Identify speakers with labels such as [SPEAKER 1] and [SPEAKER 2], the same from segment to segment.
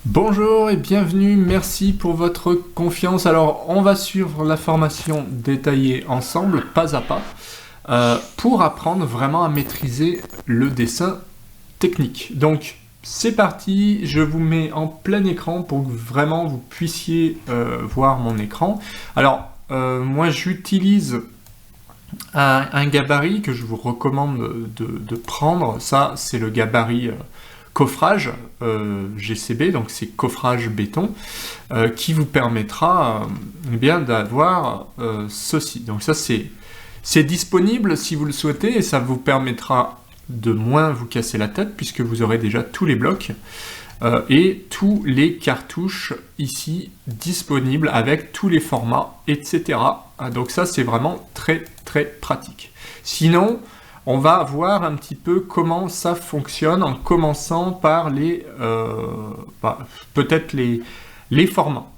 [SPEAKER 1] Bonjour et bienvenue, merci pour votre confiance. Alors, on va suivre la formation détaillée ensemble, pas à pas, pour apprendre vraiment à maîtriser le dessin technique. Donc, c'est parti, je vous mets en plein écran pour que vraiment vous puissiez voir mon écran. Alors, moi j'utilise un gabarit que je vous recommande de prendre. Ça, c'est le gabarit coffrage GCB, donc c'est coffrage béton, qui vous permettra eh bien d'avoir ceci. Donc ça, c'est disponible si vous le souhaitez, et ça vous permettra de moins vous casser la tête, puisque vous aurez déjà tous les blocs et tous les cartouches ici disponibles avec tous les formats, etc. Donc ça, c'est vraiment très très pratique. Sinon, on va voir un petit peu comment ça fonctionne en commençant par peut-être les formats.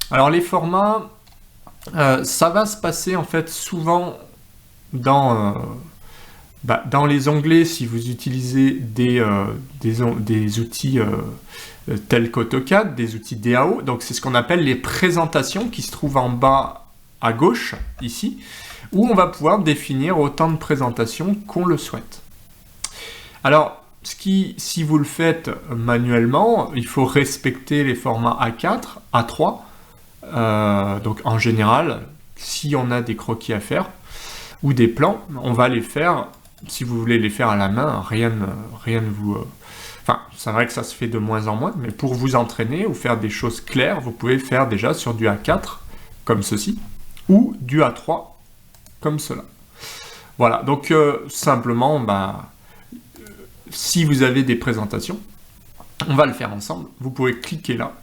[SPEAKER 1] Alors les formats, ça va se passer en fait souvent dans les onglets si vous utilisez des outils tels qu'AutoCAD, des outils DAO. Donc c'est ce qu'on appelle les présentations qui se trouvent en bas à gauche ici, où on va pouvoir définir autant de présentations qu'on le souhaite. Alors, si vous le faites manuellement, il faut respecter les formats A4, A3. Donc en général, si on a des croquis à faire, ou des plans, on va les faire, si vous voulez les faire à la main, rien ne vous... Enfin, c'est vrai que ça se fait de moins en moins, mais pour vous entraîner ou faire des choses claires, vous pouvez faire déjà sur du A4, comme ceci, ou du A3, comme cela. Voilà, donc simplement, si vous avez des présentations, on va le faire ensemble. Vous pouvez cliquer là,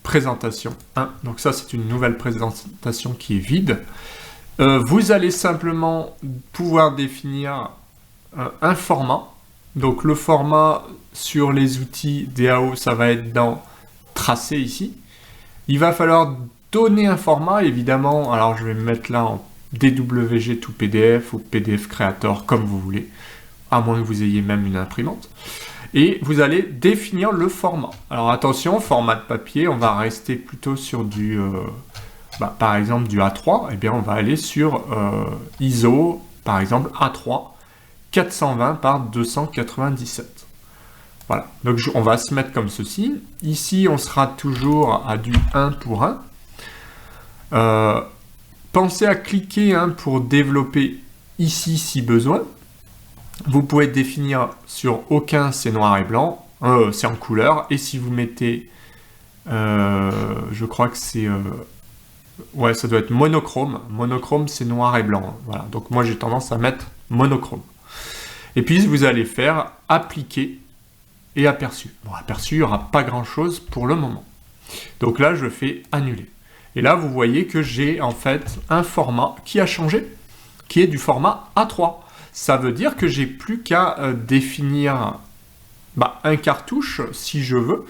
[SPEAKER 1] présentation 1. Donc ça, c'est une nouvelle présentation qui est vide. Vous allez simplement pouvoir définir un format. Donc le format sur les outils DAO, ça va être dans Tracé ici. Il va falloir donner un format, évidemment. Alors je vais me mettre là en DWG to PDF ou PDF Creator, comme vous voulez, à moins que vous ayez même une imprimante. Et vous allez définir le format. Alors attention, format de papier, on va rester plutôt sur du... par exemple du A3, eh bien on va aller sur ISO, par exemple A3, 420 par 297. Voilà, donc on va se mettre comme ceci. Ici, on sera toujours à du 1 pour 1. Pensez à cliquer pour développer ici si besoin. Vous pouvez définir sur aucun, c'est noir et blanc, c'est en couleur. Et si vous mettez, je crois que c'est... ouais, ça doit être monochrome. Monochrome, c'est noir et blanc. Voilà. Donc moi, j'ai tendance à mettre monochrome. Et puis, vous allez faire appliquer et aperçu. Bon, aperçu, il n'y aura pas grand-chose pour le moment. Donc là, je fais annuler. Et là, vous voyez que j'ai en fait un format qui a changé, qui est du format A3. Ça veut dire que j'ai plus qu'à définir un cartouche si je veux.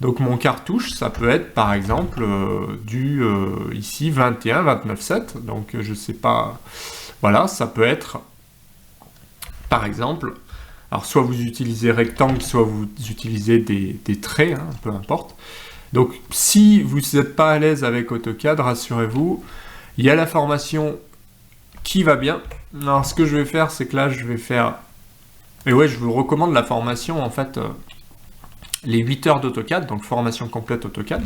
[SPEAKER 1] Donc mon cartouche, ça peut être par exemple ici 21, 29,7. Donc je sais pas, voilà, ça peut être par exemple, alors soit vous utilisez rectangle, soit vous utilisez des traits, peu importe. Donc si vous n'êtes pas à l'aise avec AutoCAD, rassurez-vous, il y a la formation qui va bien. Alors ce que je vais faire, c'est que là je vais faire, et ouais, je vous recommande la formation en fait, les 8 heures d'AutoCAD, donc formation complète AutoCAD,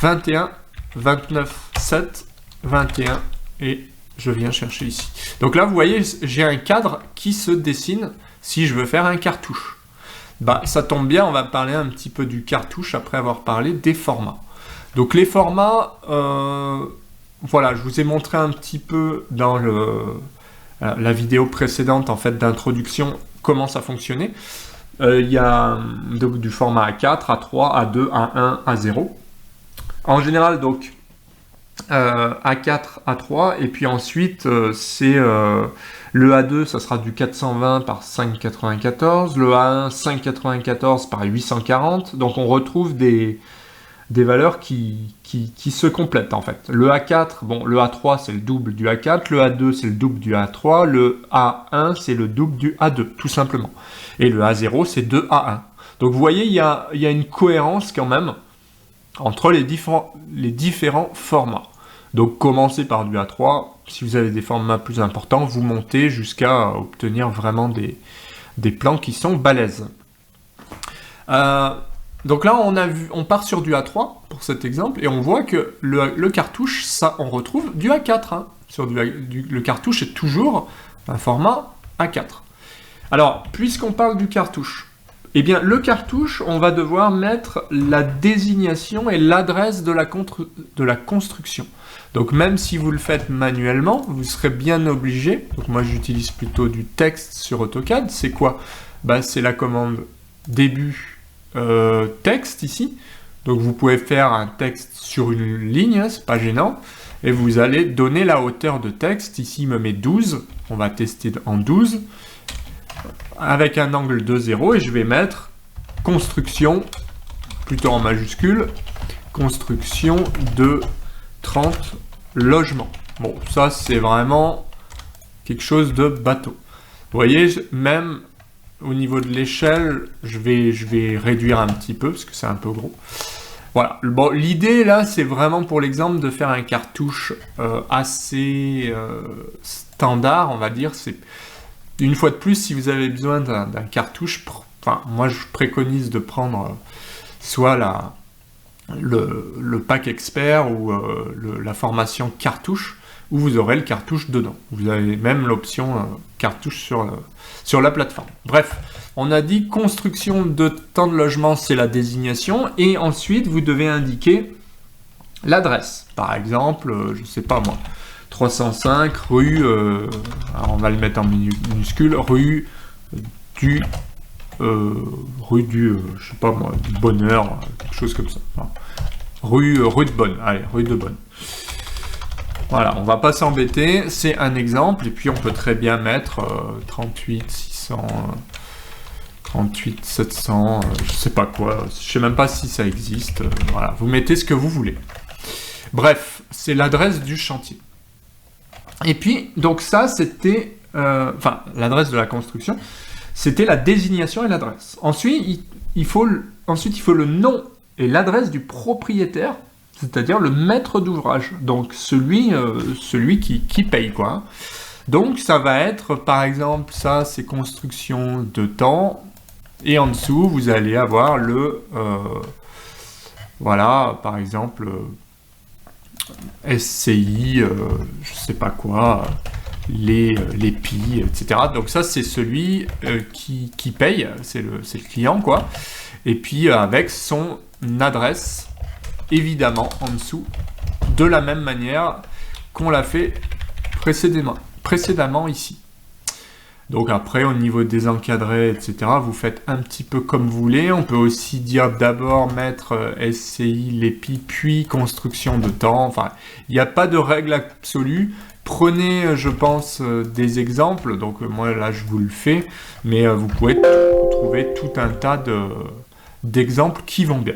[SPEAKER 1] 21, 29, 7, 21, et je viens chercher ici. Donc là, vous voyez, j'ai un cadre qui se dessine si je veux faire un cartouche. Ça tombe bien, on va parler un petit peu du cartouche après avoir parlé des formats. Donc les formats, voilà, je vous ai montré un petit peu dans la vidéo précédente en fait d'introduction comment ça fonctionnait. Il y a donc du format A4, A3, A2, A1, A0. En général, donc, A4, A3, et puis ensuite, c'est le A2, ça sera du 420 par 594, le A1, 594 par 840. Donc, on retrouve des valeurs qui se complètent, en fait. Le A4, bon, le A3, c'est le double du A4, le A2, c'est le double du A3, le A1, c'est le double du A2, tout simplement. Et le A0, c'est 2A1. Donc vous voyez, il y a une cohérence quand même entre les différents formats. Donc commencez par du A3, si vous avez des formats plus importants, vous montez jusqu'à obtenir vraiment des plans qui sont balèzes. Donc là, on part sur du A3 pour cet exemple, et on voit que le cartouche, ça, on retrouve du A4. Hein. Le cartouche est toujours un format A4. Alors, puisqu'on parle du cartouche, eh bien, le cartouche, on va devoir mettre la désignation et l'adresse de la construction. Donc, même si vous le faites manuellement, vous serez bien obligé. Donc, moi, j'utilise plutôt du texte sur AutoCAD. C'est quoi? C'est la commande début texte ici. Donc, vous pouvez faire un texte sur une ligne, c'est pas gênant. Et vous allez donner la hauteur de texte. Ici, il me met 12. On va tester en 12. Avec un angle de 0, et je vais mettre construction, plutôt en majuscule, construction de 30 logements. Bon, ça c'est vraiment quelque chose de bateau. Vous voyez, même au niveau de l'échelle, je vais réduire un petit peu, parce que c'est un peu gros. Voilà, bon, l'idée là, c'est vraiment pour l'exemple de faire un cartouche assez standard, on va dire. C'est une fois de plus, si vous avez besoin d'un cartouche, moi je préconise de prendre soit le pack expert ou la formation cartouche, où vous aurez le cartouche dedans. Vous avez même l'option cartouche sur la plateforme. Bref, on a dit construction de temps de logement, c'est la désignation, et ensuite vous devez indiquer l'adresse. Par exemple, je sais pas moi, 305 rue, alors on va le mettre en minuscule, rue du, je sais pas moi, du bonheur, quelque chose comme ça. Enfin, rue de Bonne, allez, rue de Bonne. Voilà, on va pas s'embêter, c'est un exemple, et puis on peut très bien mettre 38 600, 38 700, je sais pas quoi, je sais même pas si ça existe, voilà, vous mettez ce que vous voulez. Bref, c'est l'adresse du chantier. Et puis, donc ça, c'était, l'adresse de la construction, c'était la désignation et l'adresse. Ensuite, il faut le nom et l'adresse du propriétaire, c'est-à-dire le maître d'ouvrage, donc celui qui paye, quoi. Donc, ça va être, par exemple, ça, c'est construction de temps, et en dessous, vous allez avoir par exemple, SCI, je sais pas quoi, les PI, etc. Donc ça, c'est celui qui paye, c'est le client, quoi. Et puis avec son adresse, évidemment, en dessous, de la même manière qu'on l'a fait précédemment ici. Donc après, au niveau des encadrés, etc., vous faites un petit peu comme vous voulez. On peut aussi dire d'abord mettre SCI, l'EPI, puis construction de temps. Enfin, il n'y a pas de règle absolue. Prenez, je pense, des exemples. Donc moi, là, je vous le fais. Mais vous pouvez trouver tout un tas d'exemples qui vont bien.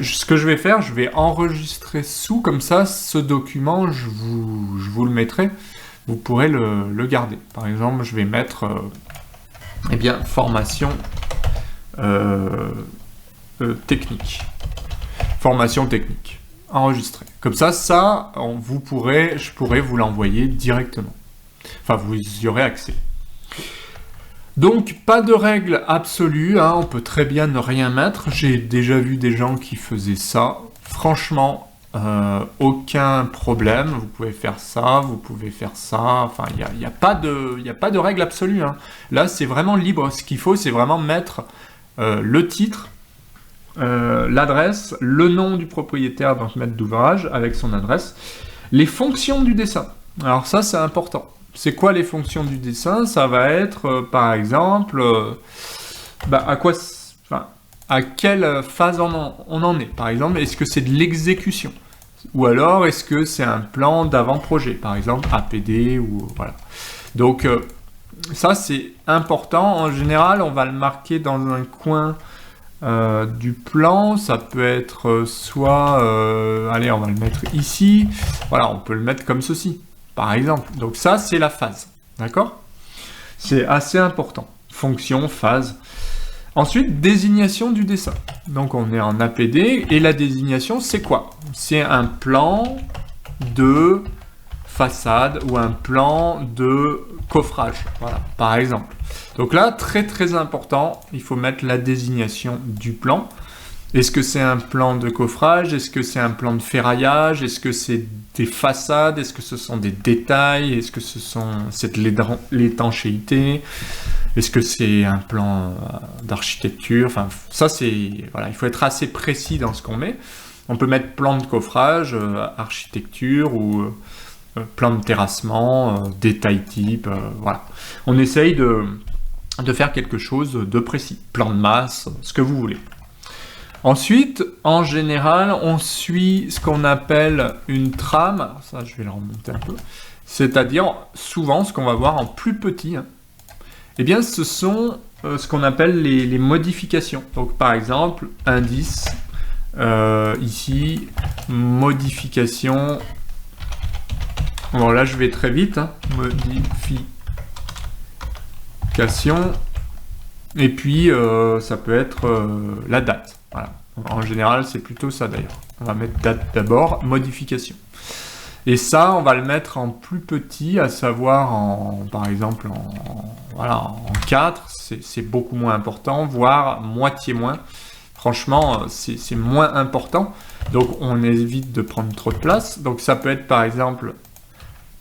[SPEAKER 1] Ce que je vais faire, je vais enregistrer sous, comme ça, ce document, je vous le mettrai, vous pourrez le garder. Par exemple, je vais mettre, formation technique. Formation technique. Enregistré. Comme ça, je pourrais vous l'envoyer directement. Enfin, vous y aurez accès. Donc, pas de règle absolue, hein, on peut très bien ne rien mettre. J'ai déjà vu des gens qui faisaient ça. Franchement, aucun problème. Vous pouvez faire ça, vous pouvez faire ça. Enfin, il n'y a pas de règle absolue. Hein. Là, c'est vraiment libre. Ce qu'il faut, c'est vraiment mettre le titre, l'adresse, le nom du propriétaire, donc maître d'ouvrage, avec son adresse. Les fonctions du dessin. Alors ça, c'est important. C'est quoi les fonctions du dessin? Ça va être, par exemple, à quelle phase on en est. Par exemple, est-ce que c'est de l'exécution? Ou alors, est-ce que c'est un plan d'avant-projet? Par exemple, APD, ou voilà. Donc, ça, c'est important. En général, on va le marquer dans un coin du plan. Ça peut être soit... allez, on va le mettre ici. Voilà, on peut le mettre comme ceci. Par exemple, donc ça, c'est la phase, d'accord? C'est assez important. Fonction, phase. Ensuite, désignation du dessin. Donc on est en APD, et la désignation, c'est quoi? C'est un plan de façade ou un plan de coffrage, voilà, par exemple. Donc là, très très important, il faut mettre la désignation du plan. Est-ce que c'est un plan de coffrage? Est-ce que c'est un plan de ferraillage? Est-ce que c'est des façades? Est-ce que ce sont des détails? Est-ce que c'est de l'étanchéité? Est-ce que c'est un plan d'architecture? Enfin, ça c'est... Voilà, il faut être assez précis dans ce qu'on met. On peut mettre plan de coffrage, architecture ou plan de terrassement, détail type, voilà. On essaye de faire quelque chose de précis. Plan de masse, ce que vous voulez. Ensuite, en général, on suit ce qu'on appelle une trame. Alors ça, je vais le remonter un peu. C'est-à-dire, souvent, ce qu'on va voir en plus petit, hein, eh bien, ce sont ce qu'on appelle les modifications. Donc, par exemple, indice, ici, modification. Bon, là, je vais très vite. Hein, modification. Et puis, ça peut être la date. Voilà. En général, c'est plutôt ça d'ailleurs. On va mettre date d'abord, modification. Et ça, on va le mettre en plus petit, à savoir, par exemple, en 4, c'est beaucoup moins important, voire moitié moins. Franchement, c'est moins important. Donc, on évite de prendre trop de place. Donc, ça peut être, par exemple,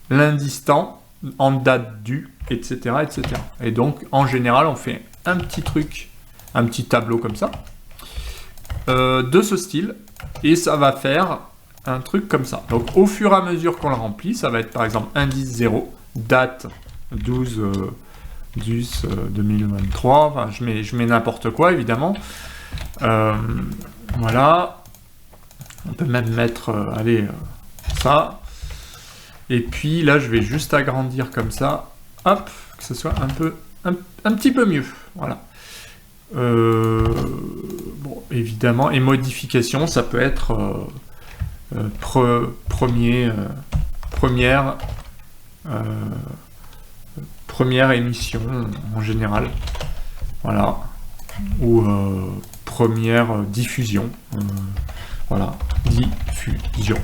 [SPEAKER 1] l'indice temps, en date due, etc., etc. Et donc, en général, on fait un petit truc, un petit tableau comme ça, de ce style, et ça va faire un truc comme ça. Donc au fur et à mesure qu'on le remplit, ça va être par exemple indice 0, date 12 2023, enfin je mets n'importe quoi évidemment. Voilà, on peut même mettre ça, et puis là je vais juste agrandir comme ça, hop, que ce soit un petit peu mieux, voilà. Bon, évidemment, et modification, ça peut être première émission en général, voilà, ou première diffusion, voilà, diffusion.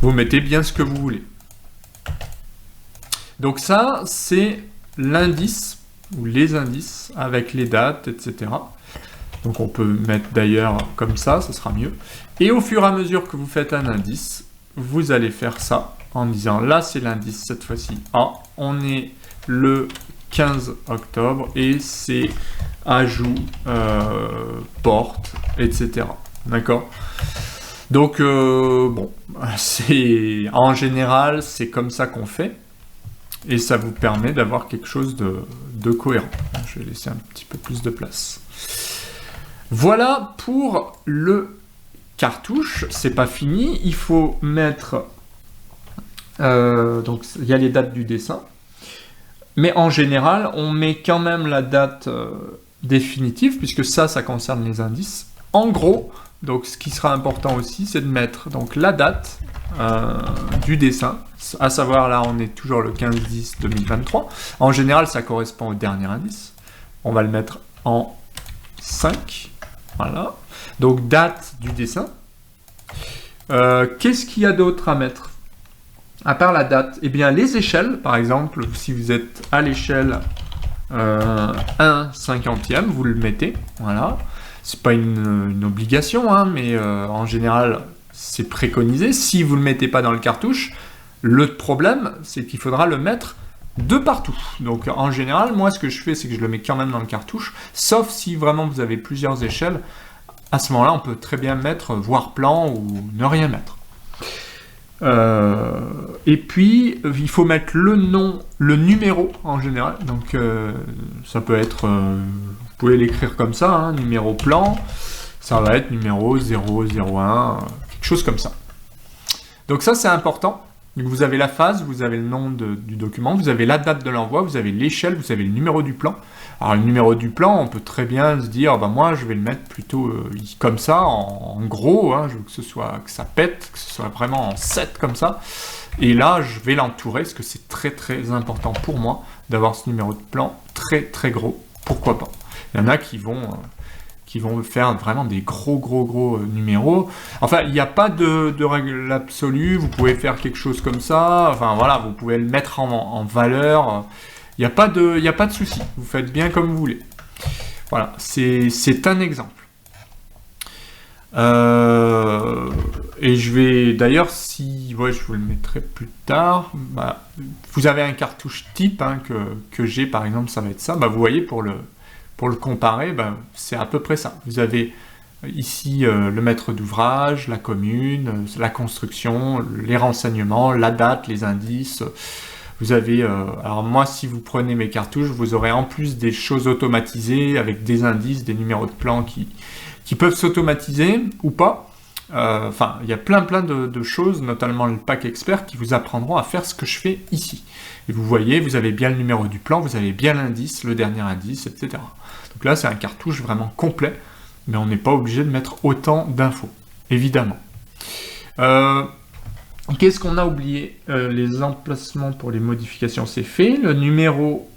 [SPEAKER 1] Vous mettez bien ce que vous voulez. Donc ça, c'est l'indice ou les indices avec les dates, etc. Donc on peut mettre d'ailleurs comme ça sera mieux. Et au fur et à mesure que vous faites un indice, vous allez faire ça en disant là c'est l'indice cette fois-ci. Ah, on est le 15 octobre et c'est ajout, porte, etc. D'accord? Donc bon, en général c'est comme ça qu'on fait. Et ça vous permet d'avoir quelque chose de cohérent. Je vais laisser un petit peu plus de place. Voilà pour le cartouche. C'est pas fini. Il faut mettre... donc, il y a les dates du dessin. Mais en général, on met quand même la date définitive, puisque ça concerne les indices. En gros, donc, ce qui sera important aussi, c'est de mettre donc, la date du dessin. À savoir, là, on est toujours le 15-10-2023. En général, ça correspond au dernier indice. On va le mettre en 5. Voilà. Donc, date du dessin. Qu'est-ce qu'il y a d'autre à mettre? À part la date, eh bien, les échelles, par exemple, si vous êtes à l'échelle 1/50e, vous le mettez. Voilà. C'est pas une obligation, hein, mais en général, c'est préconisé. Si vous ne le mettez pas dans le cartouche, le problème, c'est qu'il faudra le mettre de partout. Donc en général, moi ce que je fais, c'est que je le mets quand même dans le cartouche, sauf si vraiment vous avez plusieurs échelles. À ce moment-là, on peut très bien mettre voir plan ou ne rien mettre. Et puis, il faut mettre le nom, le numéro en général. Donc ça peut être, vous pouvez l'écrire comme ça, hein, numéro plan, ça va être numéro 001, quelque chose comme ça. Donc ça c'est important. Donc vous avez la phase, vous avez le nom du document, vous avez la date de l'envoi, vous avez l'échelle, vous avez le numéro du plan. Alors le numéro du plan, on peut très bien se dire, bah moi je vais le mettre plutôt comme ça, en gros, hein, je veux que ça pète, que ce soit vraiment en 7 comme ça. Et là, je vais l'entourer, parce que c'est très très important pour moi d'avoir ce numéro de plan très très gros. Pourquoi pas? Il y en a qui vont faire vraiment des gros numéros. Enfin, il n'y a pas de règle absolue, vous pouvez faire quelque chose comme ça, enfin voilà, vous pouvez le mettre en valeur, il n'y a pas de souci, vous faites bien comme vous voulez. Voilà, c'est un exemple. Et je vais d'ailleurs, si je vous le mettrai plus tard, vous avez un cartouche type que j'ai par exemple, ça va être ça, vous voyez pour le comparer, c'est à peu près ça. Vous avez ici le maître d'ouvrage, la commune, la construction, les renseignements, la date, les indices. Vous avez, alors moi, si vous prenez mes cartouches, vous aurez en plus des choses automatisées avec des indices, des numéros de plan qui peuvent s'automatiser ou pas. Enfin, il y a plein de choses, notamment le pack expert, qui vous apprendront à faire ce que je fais ici. Et vous voyez, vous avez bien le numéro du plan, vous avez bien l'indice, le dernier indice, etc. Donc là, c'est un cartouche vraiment complet, mais on n'est pas obligé de mettre autant d'infos, évidemment. Qu'est-ce qu'on a oublié? Les emplacements pour les modifications, c'est fait. Le numéro,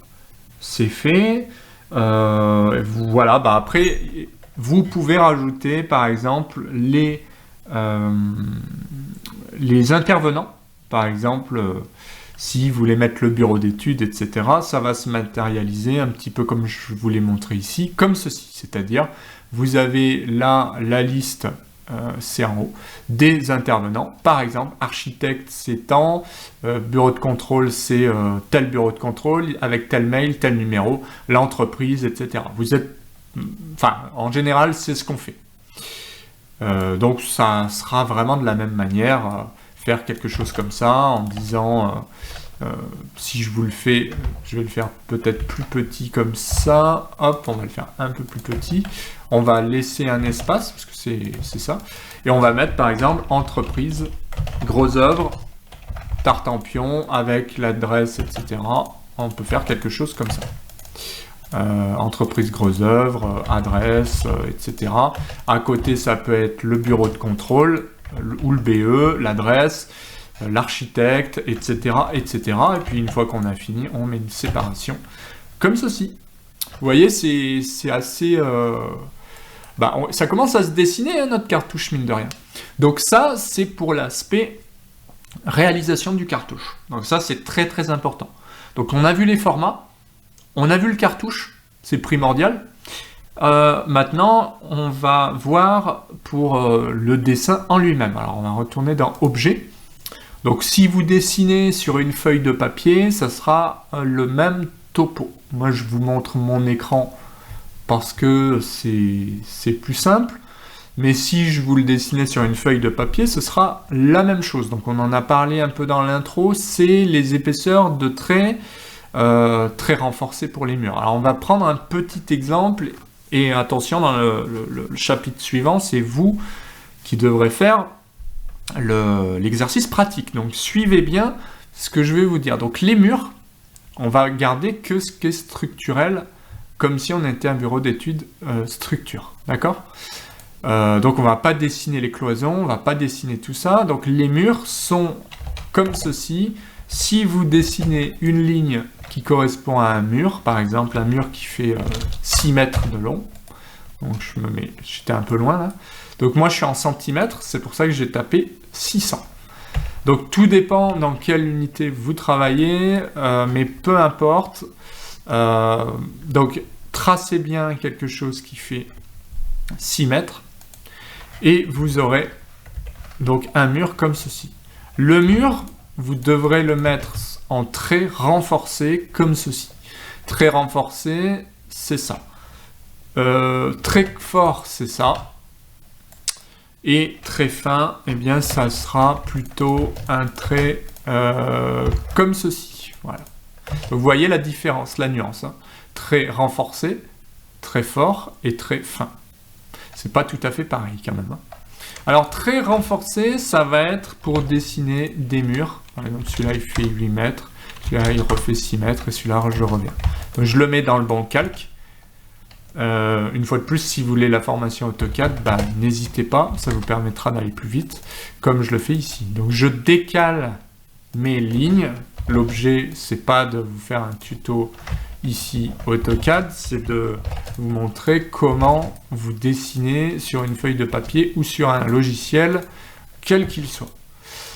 [SPEAKER 1] c'est fait. Voilà, après, vous pouvez rajouter, par exemple, les intervenants. Par exemple, si vous voulez mettre le bureau d'études, etc., ça va se matérialiser un petit peu comme je vous l'ai montré ici, comme ceci. C'est-à-dire, vous avez là la liste, c'est en haut, des intervenants. Par exemple, architecte, c'est tant, bureau de contrôle, c'est tel bureau de contrôle, avec tel mail, tel numéro, l'entreprise, etc. En général, c'est ce qu'on fait. Donc, ça sera vraiment de la même manière, faire quelque chose comme ça, en disant, si je vous le fais, je vais le faire peut-être plus petit comme ça, hop, on va le faire un peu plus petit, on va laisser un espace, parce que c'est ça, et on va mettre par exemple, entreprise, gros œuvre, Tartampion, avec l'adresse, etc. On peut faire quelque chose comme ça. Entreprise gros œuvre, adresse, etc. À côté, ça peut être le bureau de contrôle, ou le BE, l'adresse, l'architecte, etc., etc. Et puis une fois qu'on a fini, on met une séparation comme ceci. Vous voyez, c'est assez... ça commence à se dessiner, notre cartouche, mine de rien. Donc ça, c'est pour l'aspect réalisation du cartouche. Donc ça, c'est très important. Donc on a vu les formats, on a vu le cartouche, c'est primordial. Maintenant, on va voir pour le dessin en lui-même. Alors, on va retourner dans Objet. Donc, si vous dessinez sur une feuille de papier, ça sera le même topo. Moi, je vous montre mon écran parce que c'est plus simple. Mais si je vous le dessinais sur une feuille de papier, ce sera la même chose. Donc, on en a parlé un peu dans l'intro. C'est les épaisseurs de traits très renforcées pour les murs. Alors, on va prendre un petit exemple. Et attention, dans le chapitre suivant, c'est vous qui devrez faire l'exercice pratique. Donc, suivez bien ce que je vais vous dire. Donc, les murs, on va garder que ce qui est structurel, comme si on était un bureau d'études structure. D'accord? Donc, on ne va pas dessiner les cloisons, on ne va pas dessiner tout ça. Donc, les murs sont comme ceci. Si vous dessinez une ligne qui correspond à un mur, par exemple un mur qui fait 6 mètres de long, donc j'étais un peu loin là, donc moi je suis en centimètres, c'est pour ça que j'ai tapé 600. Donc tout dépend dans quelle unité vous travaillez, mais peu importe, donc tracez bien quelque chose qui fait 6 mètres, et vous aurez donc un mur comme ceci. Le mur, vous devrez le mettre en traits renforcés comme ceci. Très renforcé, c'est ça. Très fort, c'est ça. Et très fin, eh bien, ça sera plutôt un trait comme ceci. Voilà. Donc, vous voyez la différence, la nuance. Très renforcé, très fort et très fin. C'est pas tout à fait pareil quand même. Alors, très renforcé, ça va être pour dessiner des murs. Par exemple, celui-là, il fait 8 mètres. Celui-là, il refait 6 mètres. Et celui-là, je reviens. Donc, je le mets dans le bon calque. Une fois de plus, si vous voulez la formation AutoCAD, n'hésitez pas. Ça vous permettra d'aller plus vite, comme je le fais ici. Donc, je décale mes lignes. L'objet, c'est pas de vous faire un tuto ici AutoCAD, c'est de vous montrer comment vous dessinez sur une feuille de papier ou sur un logiciel, quel qu'il soit.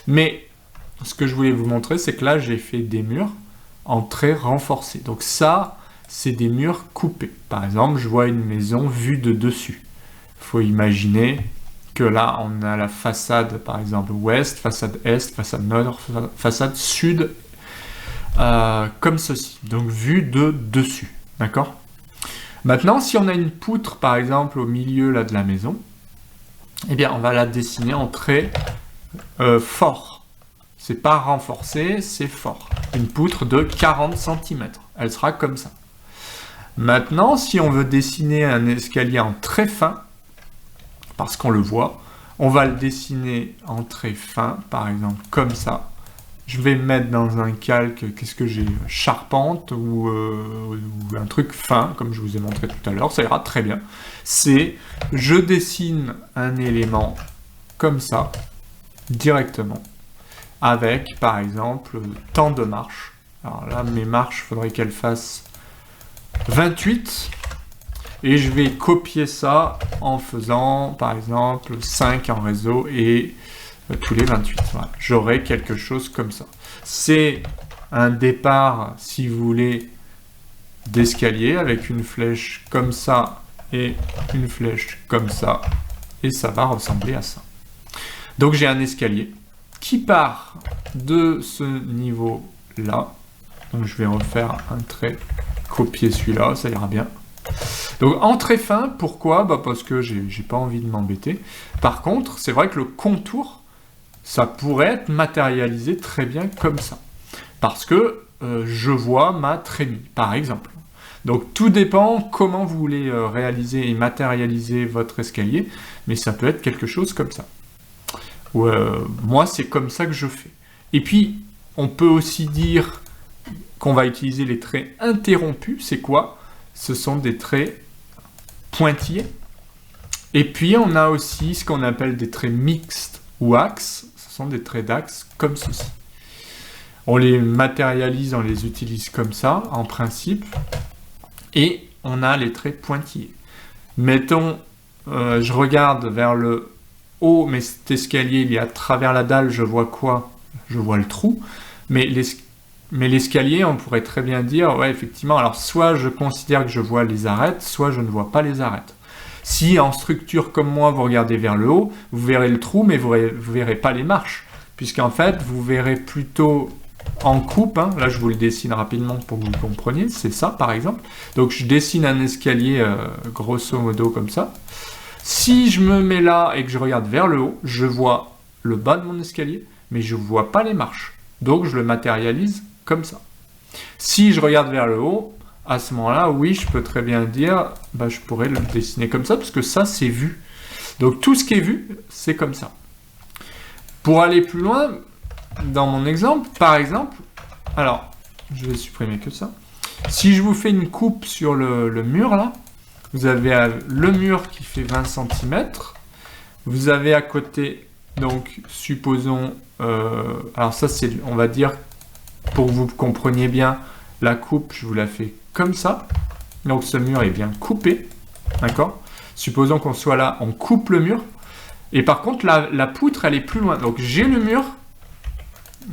[SPEAKER 1] Mais ce que je voulais vous montrer, c'est que là, j'ai fait des murs en traits renforcés. Donc ça, c'est des murs coupés. Par exemple, je vois une maison vue de dessus. Il faut imaginer que là, on a la façade, par exemple, ouest, façade est, façade nord, façade sud, comme ceci. Donc, vue de dessus. D'accord? Maintenant, si on a une poutre, par exemple, au milieu là, de la maison, eh bien, on va la dessiner en traits forts. C'est pas renforcé, c'est fort. Une poutre de 40 cm. Elle sera comme ça. Maintenant, si on veut dessiner un escalier en très fin, parce qu'on le voit, on va le dessiner en très fin, par exemple comme ça. Je vais mettre dans un calque, qu'est-ce que j'ai, charpente ou un truc fin, comme je vous ai montré tout à l'heure, ça ira très bien. C'est, je dessine un élément comme ça, directement, avec, par exemple, tant de marches. Alors là, mes marches, il faudrait qu'elles fassent 28. Et je vais copier ça en faisant, par exemple, 5 en réseau et tous les 28. Voilà. J'aurai quelque chose comme ça. C'est un départ, si vous voulez, d'escalier avec une flèche comme ça et une flèche comme ça. Et ça va ressembler à ça. Donc j'ai un escalier qui part de ce niveau-là. Donc je vais refaire un trait, copier celui-là, ça ira bien. Donc en très fin, pourquoi? Parce que j'ai pas envie de m'embêter. Par contre, c'est vrai que le contour, ça pourrait être matérialisé très bien comme ça. Parce que je vois ma trémie, par exemple. Donc tout dépend comment vous voulez réaliser et matérialiser votre escalier, mais ça peut être quelque chose comme ça. Moi, c'est comme ça que je fais. Et puis, on peut aussi dire qu'on va utiliser les traits interrompus. C'est quoi? Ce sont des traits pointillés. Et puis, on a aussi ce qu'on appelle des traits mixtes ou axes. Ce sont des traits d'axe comme ceci. On les matérialise, on les utilise comme ça, en principe. Et on a les traits pointillés. Mettons, je regarde vers le haut, mais cet escalier, il est à travers la dalle, je vois quoi? Je vois le trou. Mais l'escalier, on pourrait très bien dire, ouais, effectivement, alors soit je considère que je vois les arêtes, soit je ne vois pas les arêtes. Si en structure comme moi, vous regardez vers le haut, vous verrez le trou, mais vous verrez pas les marches, puisqu'en fait, vous verrez plutôt en coupe, hein. Là je vous le dessine rapidement pour que vous compreniez, c'est ça par exemple. Donc je dessine un escalier grosso modo comme ça. Si je me mets là et que je regarde vers le haut, je vois le bas de mon escalier, mais je ne vois pas les marches. Donc je le matérialise comme ça. Si je regarde vers le haut, à ce moment-là, oui, je peux très bien dire, je pourrais le dessiner comme ça, parce que ça, c'est vu. Donc tout ce qui est vu, c'est comme ça. Pour aller plus loin, dans mon exemple, par exemple, alors, je vais supprimer que ça. Si je vous fais une coupe sur le mur, là, vous avez le mur qui fait 20 cm. Vous avez à côté, donc, supposons, alors ça, c'est, on va dire, pour que vous compreniez bien, la coupe, je vous la fais comme ça. Donc, ce mur est bien coupé, d'accord? Supposons qu'on soit là, on coupe le mur. Et par contre, la poutre, elle est plus loin. Donc, j'ai le mur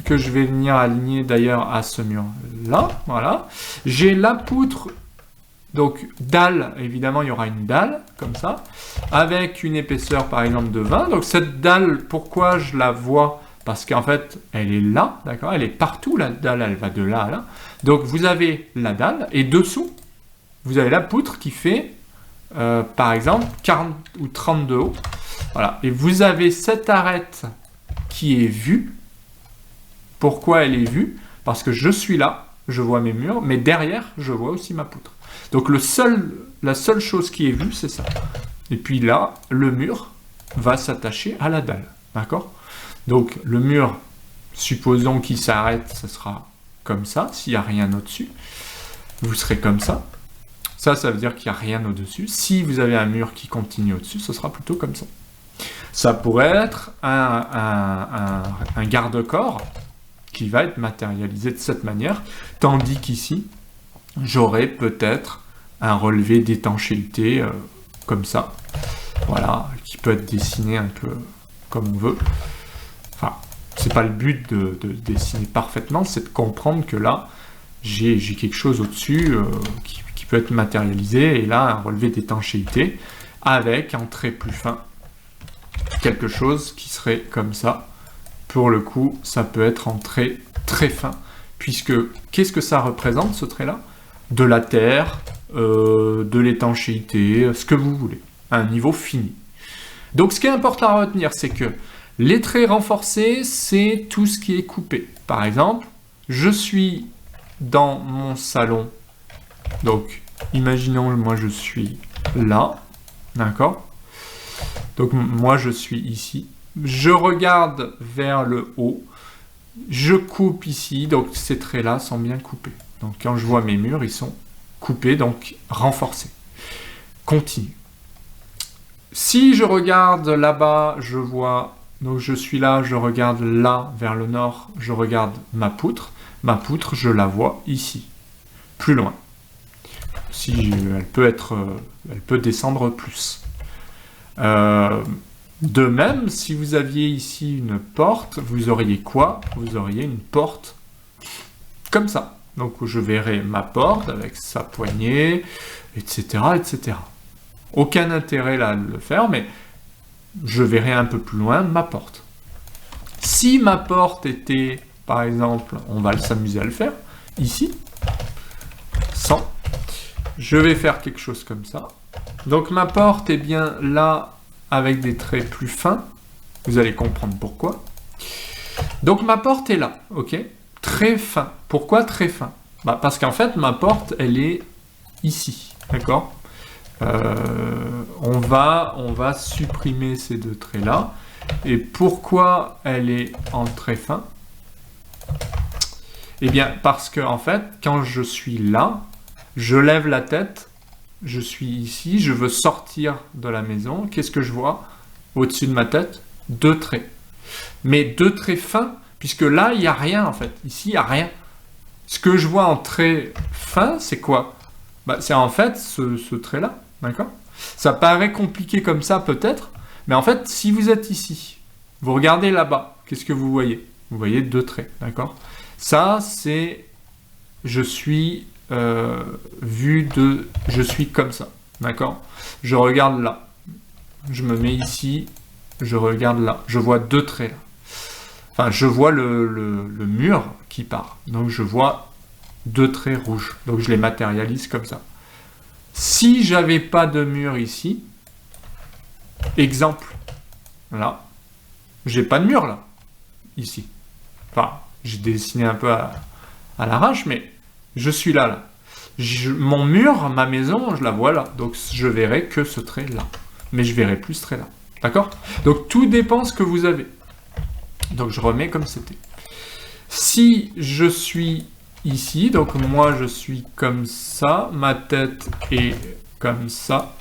[SPEAKER 1] que je vais venir aligner d'ailleurs à ce mur-là, voilà. J'ai la poutre, donc dalle, évidemment, il y aura une dalle, comme ça, avec une épaisseur, par exemple, de 20. Donc, cette dalle, pourquoi je la vois? Parce qu'en fait, elle est là, d'accord? Elle est partout, la dalle, elle va de là à là. Donc, vous avez la dalle, et dessous, vous avez la poutre qui fait, par exemple, 40 ou 30 de haut. Voilà. Et vous avez cette arête qui est vue. Pourquoi elle est vue? Parce que je suis là, je vois mes murs, mais derrière, je vois aussi ma poutre. Donc, la seule chose qui est vue, c'est ça. Et puis là, le mur va s'attacher à la dalle, d'accord? Donc, le mur, supposons qu'il s'arrête, ce sera comme ça, s'il n'y a rien au-dessus. Vous serez comme ça. Ça veut dire qu'il n'y a rien au-dessus. Si vous avez un mur qui continue au-dessus, ce sera plutôt comme ça. Ça pourrait être un garde-corps qui va être matérialisé de cette manière, tandis qu'ici, j'aurai peut-être un relevé d'étanchéité comme ça, voilà, qui peut être dessiné un peu comme on veut. Enfin, c'est pas le but de dessiner parfaitement, c'est de comprendre que là, j'ai quelque chose au-dessus qui peut être matérialisé, et là, un relevé d'étanchéité avec un trait plus fin, quelque chose qui serait comme ça. Pour le coup, ça peut être en trait très fin, puisque qu'est-ce que ça représente, ce trait-là? De la terre, de l'étanchéité, ce que vous voulez, à un niveau fini. Donc ce qui est important à retenir, c'est que les traits renforcés, c'est tout ce qui est coupé. Par exemple, je suis dans mon salon, donc imaginons, moi je suis là, d'accord? Donc moi je suis ici, je regarde vers le haut, je coupe ici, donc ces traits-là sont bien coupés. Donc quand je vois mes murs, ils sont coupés, donc renforcés. Continue. Si je regarde là-bas, je vois, donc je suis là, je regarde là, vers le nord, je regarde ma poutre. Ma poutre, je la vois ici, plus loin. Si elle peut descendre plus. De même, si vous aviez ici une porte, vous auriez quoi? Vous auriez une porte comme ça. Donc je verrai ma porte avec sa poignée, etc., etc. Aucun intérêt là de le faire, mais je verrai un peu plus loin ma porte. Si ma porte était, par exemple, on va s'amuser à le faire, ici, 100, je vais faire quelque chose comme ça. Donc ma porte est bien là avec des traits plus fins. Vous allez comprendre pourquoi. Donc ma porte est là, ok? Très fin. Pourquoi très fin? Parce qu'en fait, ma porte, elle est ici, d'accord? On va supprimer ces deux traits-là. Et pourquoi elle est en très fin? Eh bien, parce que, en fait, quand je suis là, je lève la tête, je suis ici, je veux sortir de la maison. Qu'est-ce que je vois au-dessus de ma tête? Deux traits. Mais deux traits fins, puisque là, il n'y a rien, en fait. Ici, il n'y a rien. Ce que je vois en trait fin, c'est quoi? C'est en fait ce trait-là, d'accord? Ça paraît compliqué comme ça, peut-être, mais en fait, si vous êtes ici, vous regardez là-bas, qu'est-ce que vous voyez? Vous voyez deux traits, d'accord? Ça, c'est je suis je suis comme ça, d'accord? Je regarde là, je me mets ici, je regarde là, je vois deux traits là. Enfin, je vois le mur qui part, donc je vois deux traits rouges, donc je les matérialise comme ça. Si j'avais pas de mur ici, exemple, là, j'ai pas de mur là, ici. Enfin, j'ai dessiné un peu à l'arrache, mais je suis là. Mon mur, ma maison, je la vois là, donc je verrai que ce trait là, mais je verrai plus ce trait là, d'accord? Donc tout dépend ce que vous avez. Donc je remets comme c'était. Si je suis ici, donc moi je suis comme ça, ma tête est comme ça,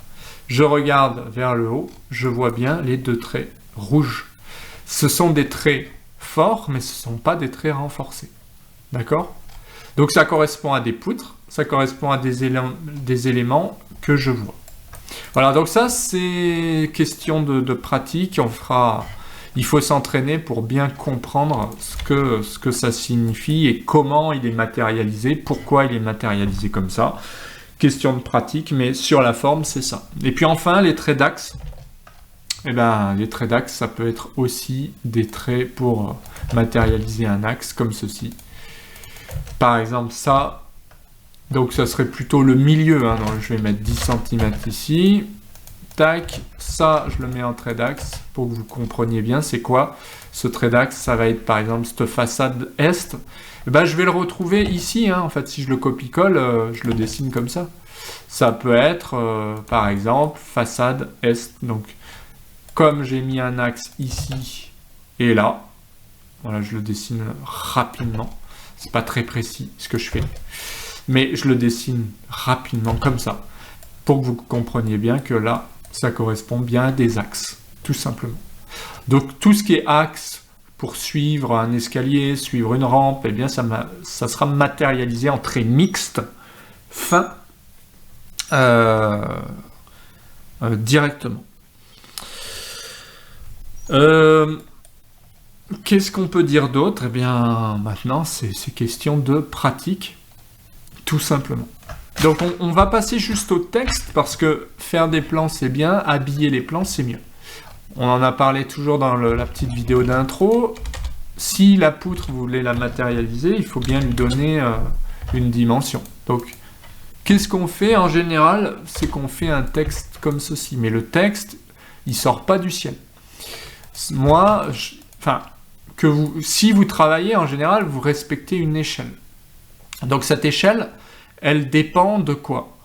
[SPEAKER 1] je regarde vers le haut, je vois bien les deux traits rouges. Ce sont des traits forts, mais ce ne sont pas des traits renforcés. D'accord? Donc ça correspond à des poutres, ça correspond à des éléments que je vois. Voilà, donc ça c'est question de pratique, il faut s'entraîner pour bien comprendre ce que ça signifie et comment il est matérialisé, pourquoi il est matérialisé comme ça. Question de pratique, mais sur la forme, c'est ça. Et puis enfin, les traits d'axe. Eh ben, les traits d'axe, ça peut être aussi des traits pour matérialiser un axe, comme ceci. Par exemple, ça, donc ça serait plutôt le milieu, hein, donc je vais mettre 10 cm ici. Tac, ça, je le mets en trait d'axe pour que vous compreniez bien c'est quoi ce trait d'axe. Ça va être par exemple cette façade est. Et ben, je vais le retrouver ici, hein. En fait, si je le copie-colle, je le dessine comme ça. Ça peut être, par exemple, façade est. Donc, comme j'ai mis un axe ici et là, voilà, je le dessine rapidement. C'est pas très précis ce que je fais, mais je le dessine rapidement comme ça pour que vous compreniez bien que là, ça correspond bien à des axes, tout simplement. Donc tout ce qui est axe pour suivre un escalier, suivre une rampe, eh bien ça sera matérialisé en traits mixtes fin directement. Qu'est-ce qu'on peut dire d'autre? Eh bien, maintenant, c'est question de pratique, tout simplement. Donc, on va passer juste au texte, parce que faire des plans, c'est bien, habiller les plans, c'est mieux. On en a parlé toujours dans la petite vidéo d'intro. Si la poutre, vous voulez la matérialiser, il faut bien lui donner une dimension. Donc, qu'est-ce qu'on fait en général? C'est qu'on fait un texte comme ceci. Mais le texte, il sort pas du ciel. Moi, si vous travaillez, en général, vous respectez une échelle. Donc, cette échelle, elle dépend de quoi?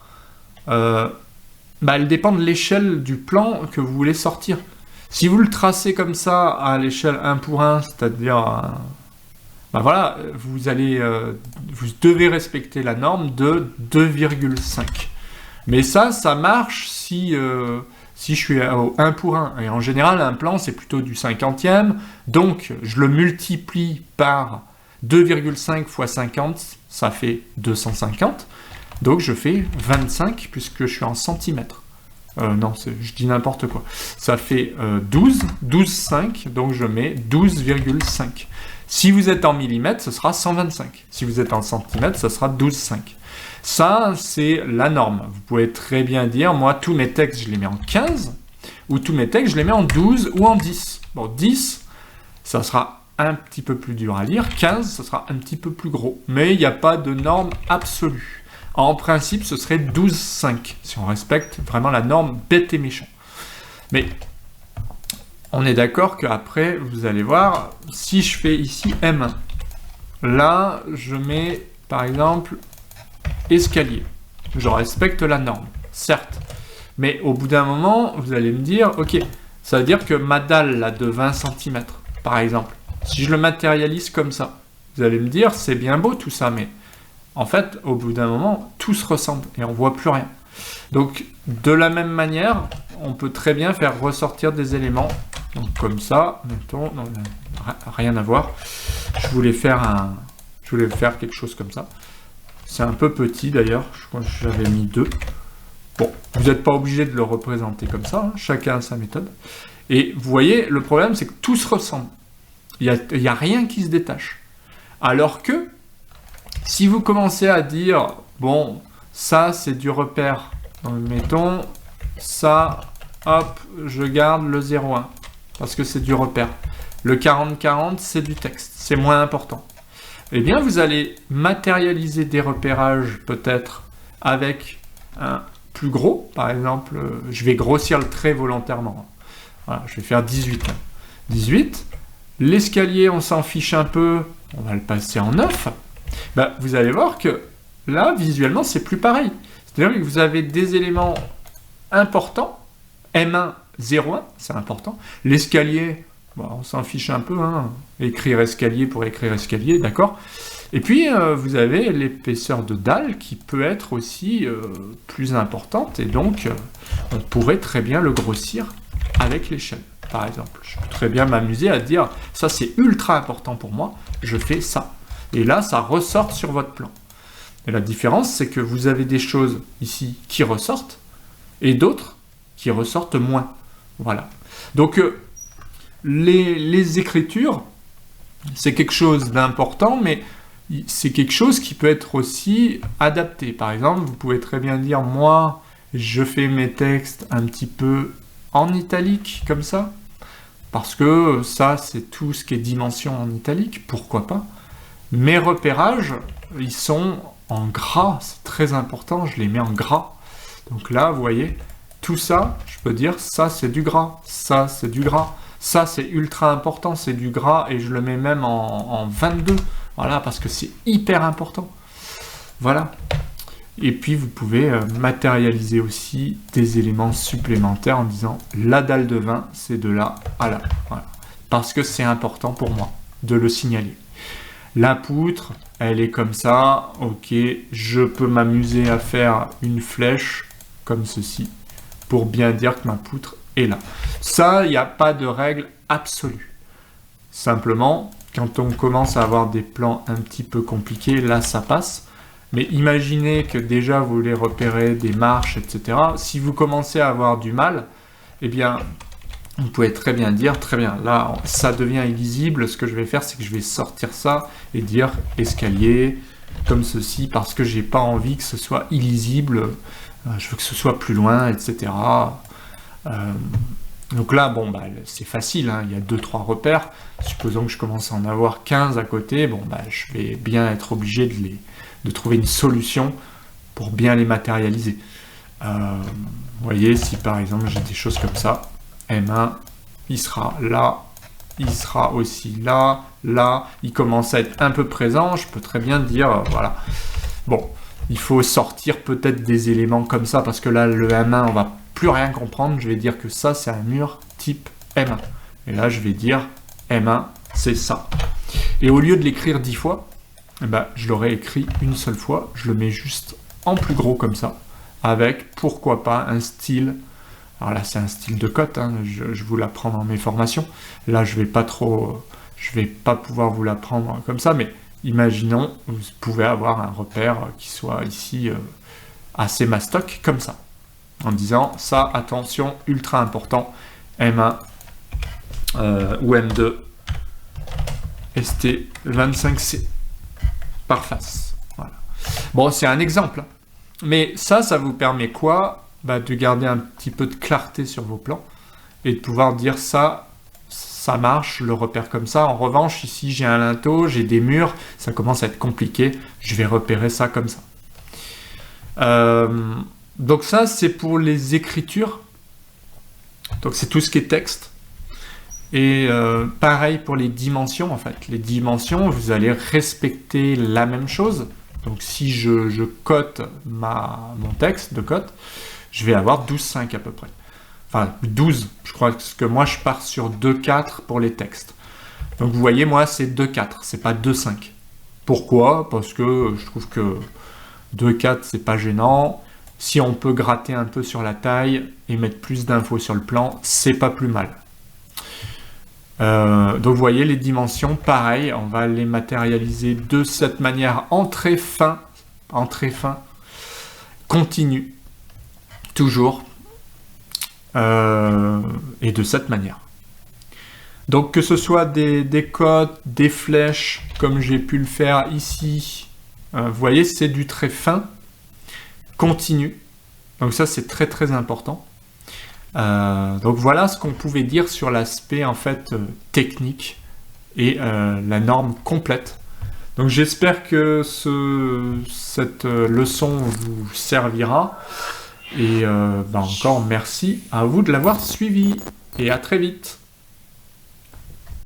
[SPEAKER 1] Elle dépend de l'échelle du plan que vous voulez sortir. Si vous le tracez comme ça à l'échelle 1 pour 1, c'est-à-dire, vous devez respecter la norme de 2,5. Mais ça marche si je suis au 1 pour 1. Et en général, un plan, c'est plutôt du 50e. Donc, je le multiplie par 2,5 fois 50, ça fait 250. Donc, je fais 25 puisque je suis en centimètres. Non, je dis n'importe quoi. Ça fait 12,5, donc je mets 12,5. Si vous êtes en millimètres, ce sera 125. Si vous êtes en centimètres, ce sera 12,5. Ça, c'est la norme. Vous pouvez très bien dire, moi, tous mes textes, je les mets en 15, ou tous mes textes, je les mets en 12 ou en 10. Bon, 10, ça sera un petit peu plus dur à lire. 15, ça sera un petit peu plus gros. Mais il n'y a pas de norme absolue. En principe, ce serait 12,5, si on respecte vraiment la norme bête et méchant. Mais on est d'accord qu'après, vous allez voir, si je fais ici M1, là, je mets, par exemple, escalier. Je respecte la norme, certes. Mais au bout d'un moment, vous allez me dire, ok, ça veut dire que ma dalle, là, de 20 cm, par exemple, si je le matérialise comme ça, vous allez me dire, c'est bien beau tout ça, mais en fait, au bout d'un moment, tout se ressemble et on voit plus rien. Donc, de la même manière, on peut très bien faire ressortir des éléments. Donc, comme ça, mettons, non, rien à voir. Je voulais faire quelque chose comme ça. C'est un peu petit d'ailleurs, je crois que j'avais mis 2. Bon, vous n'êtes pas obligé de le représenter comme ça, hein. Chacun a sa méthode. Et vous voyez, le problème, c'est que tout se ressemble. Il n'y a rien qui se détache. Alors que, si vous commencez à dire, bon, ça c'est du repère, donc, mettons, ça, hop, je garde le 0,1, parce que c'est du repère. Le 40-40, c'est du texte, c'est moins important. Eh bien, vous allez matérialiser des repérages, peut-être, avec un plus gros, par exemple, je vais grossir le trait volontairement. Voilà, je vais faire 18. 18, l'escalier, on s'en fiche un peu, on va le passer en 9. Vous allez voir que là, visuellement, c'est plus pareil. C'est-à-dire que vous avez des éléments importants. M1, 0,1, c'est important. L'escalier, on s'en fiche un peu. Hein. Écrire escalier pour écrire escalier, d'accord. Et puis, vous avez l'épaisseur de dalle qui peut être aussi plus importante. Et donc, on pourrait très bien le grossir avec l'échelle, par exemple. Je peux très bien m'amuser à dire, ça c'est ultra important pour moi, je fais ça. Et là, ça ressort sur votre plan. Et la différence, c'est que vous avez des choses ici qui ressortent et d'autres qui ressortent moins. Voilà. Donc, les écritures, c'est quelque chose d'important, mais c'est quelque chose qui peut être aussi adapté. Par exemple, vous pouvez très bien dire, moi, je fais mes textes un petit peu en italique, comme ça, parce que ça, c'est tout ce qui est dimension en italique, pourquoi pas. Mes repérages, ils sont en gras, c'est très important, je les mets en gras. Donc là, vous voyez, tout ça, je peux dire, ça c'est du gras, ça c'est du gras, ça c'est ultra important, c'est du gras, et je le mets même en 22, voilà, parce que c'est hyper important. Voilà. Et puis vous pouvez matérialiser aussi des éléments supplémentaires en disant, la dalle de vin, c'est de là à là, voilà. Parce que c'est important pour moi de le signaler. La poutre, elle est comme ça, ok, je peux m'amuser à faire une flèche comme ceci, pour bien dire que ma poutre est là. Ça, il n'y a pas de règle absolue. Simplement, quand on commence à avoir des plans un petit peu compliqués, là ça passe, Mais imaginez que déjà vous voulez repérer des marches, etc. Si vous commencez à avoir du mal, eh bien, vous pouvez très bien dire, très bien, là, ça devient illisible. Ce que je vais faire, c'est que je vais sortir ça et dire escalier, comme ceci, parce que j'ai pas envie que ce soit illisible. Je veux que ce soit plus loin, etc. Donc là, bon, bah, c'est facile, hein, il y a 2-3 repères. Supposons que je commence à en avoir 15 à côté, bon, bah, je vais bien être obligé de trouver une solution pour bien les matérialiser. Vous voyez, si par exemple j'ai des choses comme ça, M1, il sera là, il sera aussi là, là, il commence à être un peu présent, je peux très bien dire, voilà. Bon, il faut sortir peut-être des éléments comme ça, parce que là, le M1, on va plus rien comprendre, je vais dire que ça, c'est un mur type M1. Et là, je vais dire M1, c'est ça. Et au lieu de l'écrire 10 fois, eh ben, je l'aurais écrit une seule fois, je le mets juste en plus gros comme ça, avec, pourquoi pas, un style. Alors là, c'est un style de cote, hein, je vous l'apprends dans mes formations. Là, je vais pas pouvoir vous l'apprendre comme ça, mais imaginons, vous pouvez avoir un repère qui soit ici assez mastoc, comme ça. En disant, ça, attention, ultra important, M1 ou M2, ST25C, par face. Voilà. Bon, c'est un exemple, mais ça vous permet quoi? Bah, de garder un petit peu de clarté sur vos plans et de pouvoir dire ça marche, le repère comme ça. En revanche, ici j'ai un linteau, j'ai des murs, ça commence à être compliqué, je vais repérer ça comme ça. Donc ça, c'est pour les écritures. Donc c'est tout ce qui est texte. Et pareil pour les dimensions, en fait. Les dimensions, vous allez respecter la même chose. Donc si je cote mon texte de cote, je vais avoir 12,5 à peu près. Enfin, 12, je crois que moi je pars sur 2,4 pour les textes. Donc vous voyez, moi c'est 2,4, c'est pas 2,5. Pourquoi? Parce que je trouve que 2,4 c'est pas gênant. Si on peut gratter un peu sur la taille et mettre plus d'infos sur le plan, c'est pas plus mal. Donc vous voyez les dimensions, pareil, on va les matérialiser de cette manière en très fin, continu, toujours, et de cette manière. Donc que ce soit des cotes, des flèches, comme j'ai pu le faire ici, vous voyez, c'est du très fin, continu. Donc ça, c'est très très important. Donc voilà ce qu'on pouvait dire sur l'aspect en fait technique et la norme complète. Donc j'espère que cette leçon vous servira. Et encore merci à vous de l'avoir suivi. Et à très vite.